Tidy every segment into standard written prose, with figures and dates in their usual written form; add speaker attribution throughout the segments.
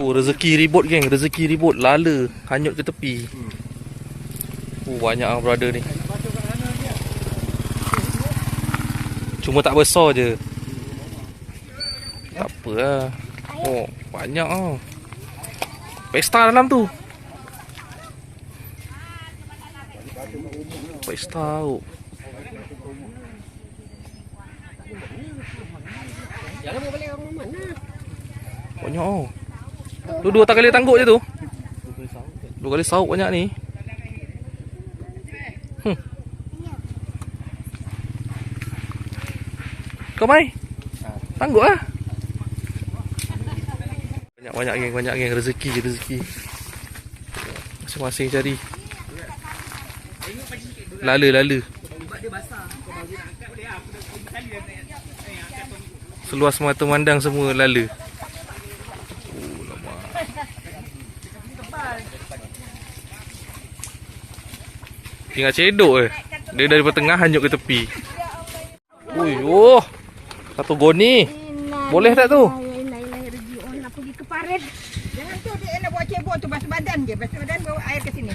Speaker 1: Oh, rezeki ribut geng, rezeki ribut. Lala hanyut ke tepi. Banyak orang brother ni. Cuma tak besar je. Tak apa lah. Oh, banyak ah. Pesta dalam tu. Pesta tu. Banyak oh. Tu dua tak kali tangguk je tu. Dua kali sauk banyak ni. Kau mai? Tangguk lah. Banyak geng. Rezeki. Masing-masing cari. Lala. Seluas mata memandang semua lala. Tinggal cedok je. Dia daripada tengah hanyut ke tepi. Satu goni. Boleh tak tu?
Speaker 2: Nak pergi ke parit. Jangan tu dia nak buat cebok tu basuh badan je. Basuh badan bawa air ke sini.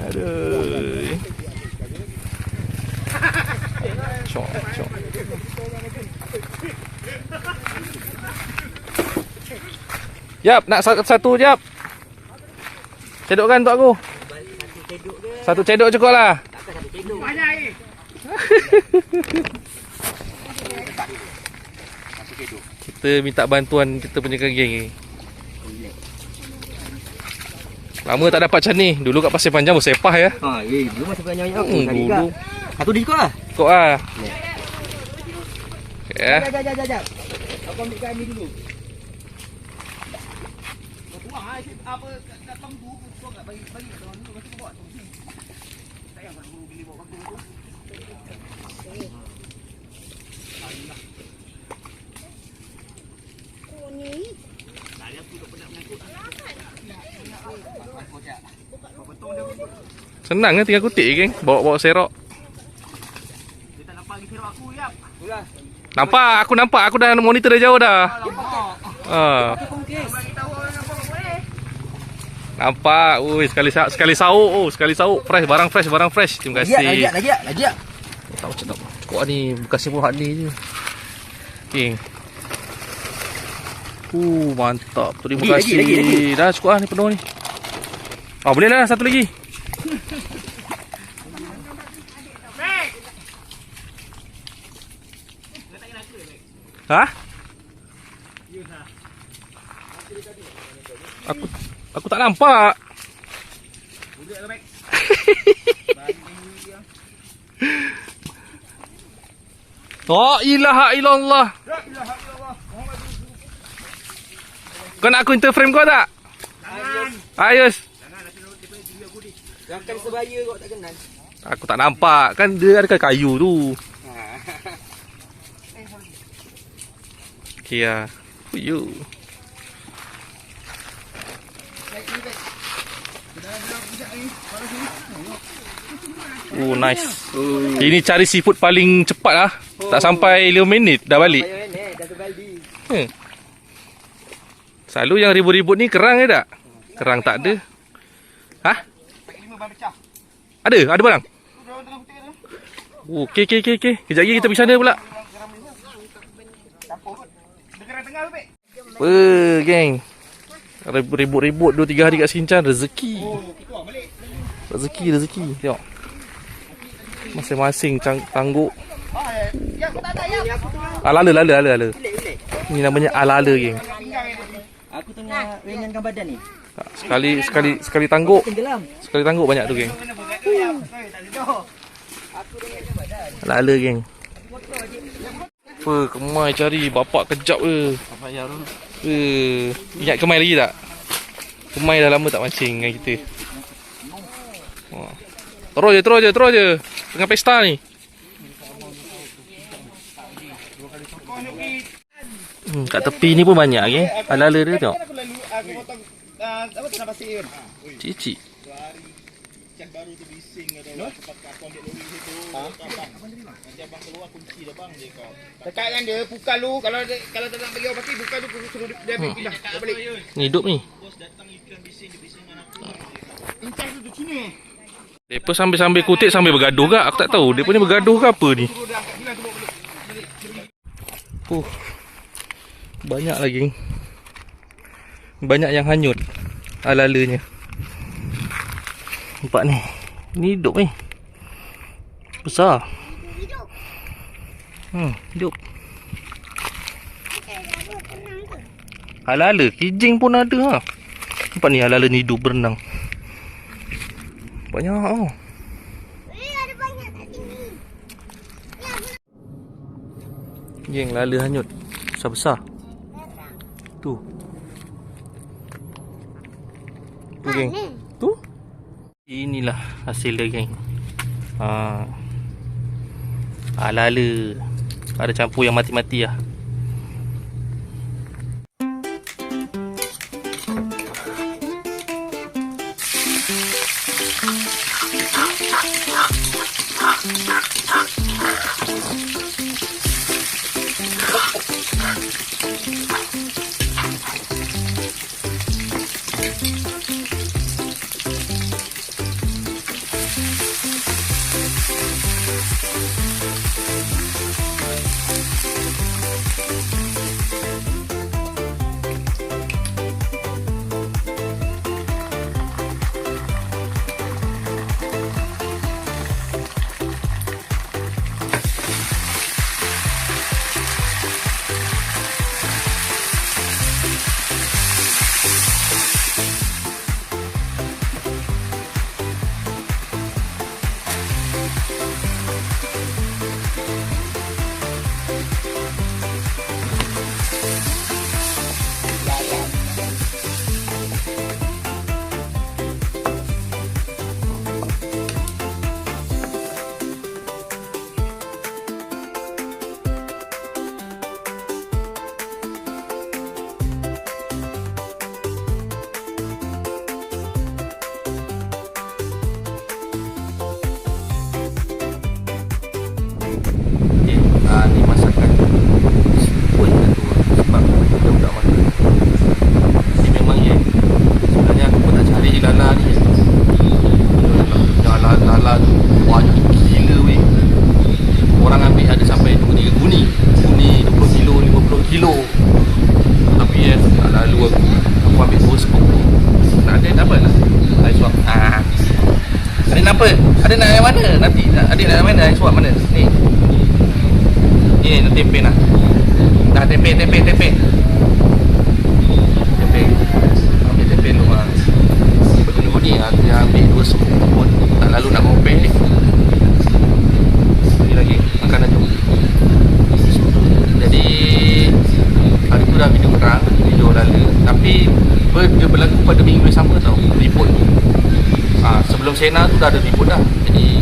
Speaker 1: Aduh. Cok. Jap, nak satu jap. Cedokkan untuk aku. Satu cedok cukup lah.
Speaker 2: Banyak air.
Speaker 1: Kita minta bantuan kita punya geng ni. Lama tak dapat macam ni. Dulu kat Pasir Panjang bersepah ya.
Speaker 3: Dulu masih banyak
Speaker 1: Dulu.
Speaker 3: Satu di lah.
Speaker 1: Kok ah. Ya.
Speaker 3: Jap. Aku ambil kami dulu. Apa datang tu kau enggak bagi orang tu mesti buat tu. Sayang kalau beli bawa waktu tu.
Speaker 1: Senang kan tinggal kutik geng. Bawa serok.
Speaker 3: Dia tak nampak lagi serok aku jap. Itulah.
Speaker 1: Nampak, aku nampak. Aku dah monitor dari jauh dah. Nampak. Sekali sauk. Sekali sauk. Barang fresh. Terima kasih.
Speaker 3: Lagi.
Speaker 1: Tak macam cukup ni. Bekas buah ni je. Geng. Mantap. Terima kasih. Lagi. Dah cukup lah ni penuh ni. Boleh lah satu lagi. Ha? Aku tak nampak. La ilaha illallah. Kau nak aku interframe kau tak? Ayos.
Speaker 3: Jangan sebaya kau tak kenal.
Speaker 1: Aku tak nampak. Kan dia ada kayu tu. Okay lah. Nice. Ini cari seafood paling cepat lah. Tak sampai 5 minit dah balik. Selalu yang ribut-ribut ni kerang ke tak? Kerang tak ada. Hah? Ada barang? Okey. Kejap lagi kita pergi sana pula. Geng. Ribut-ribut 2-3 hari kat Sinchan. Rezeki. Tengok. Masing-masing tangguk. Alala. Ni namanya alala geng.
Speaker 3: Aku tengah ringankan badan ni.
Speaker 1: Sekali tangguk. Sekali tangguk banyak tu geng. Alala geng. Kemai cari. Bapak kejap ke. Ingat kemai lagi tak? Kemai dah lama tak mancing dengan kita. Terus je. Tengah pesta ni. Kat tepi ni pun banyak ke. Alala dia tengok. Cicik. Cas baru tu bising kata no? Aku ambil lori situ. Nanti abang keluar kunci dah bang dia kau.
Speaker 3: Dekat dengan dia pukal lu kalau tak nak bagi orang parti pukal tu suruh dia ambil pindah. Dia balik.
Speaker 1: Ni hidup ni.
Speaker 4: Bos datang ikan bising dia bising dengan aku.
Speaker 3: Incas tu di sini.
Speaker 1: Depa sambil kutip sambil bergaduh ke? Aku tak tahu. Depa ni bergaduh ke apa ni?
Speaker 3: Suruh dia angkat pindah tu bawa balik.
Speaker 1: Banyak lagi. Banyak yang hanyut ala-alanya. Nampak ni. Ni hidup ni. Besar. Hidup. Ala-ala kijing pun ada ha. Nampak ni ala-ala ni hidup berenang. Banyak oh.
Speaker 2: Ada banyak kat sini.
Speaker 1: Geng lala hanyut. Besar-besar. Tu. Tu geng. Tu. Inilah hasil dia geng. Ala-ala. Ada campur yang mati-mati lah. Ni masakan Woi tu sebab kita budak makan. Ni memang ye. Sebenarnya aku pun nak cari lala ni. Lala tu banyak gila weh. Orang ambil ada sampai 2-3 guni 20 kilo 50 kilo. Tapi ya tak lalu aku ambil 2 skop tu. Tak ada tak apa lah. Air suap. Adik nak apa? Adik nak yang mana? Nanti adik nak yang mana? Air suap mana? Ni. Ni nak tempe nak. Dah tempe. Tempe. Ambil tempe dulu lah. Begini ni dia ambil 2 sup pun tak lalu nak compare ni. Ni lagi makanan tu. Jadi hari tu dah video kerang, video lala. Tapi dia berlaku pada minggu yang sama tau. Report tu. Sebelum Sena tu dah ada report dah. Jadi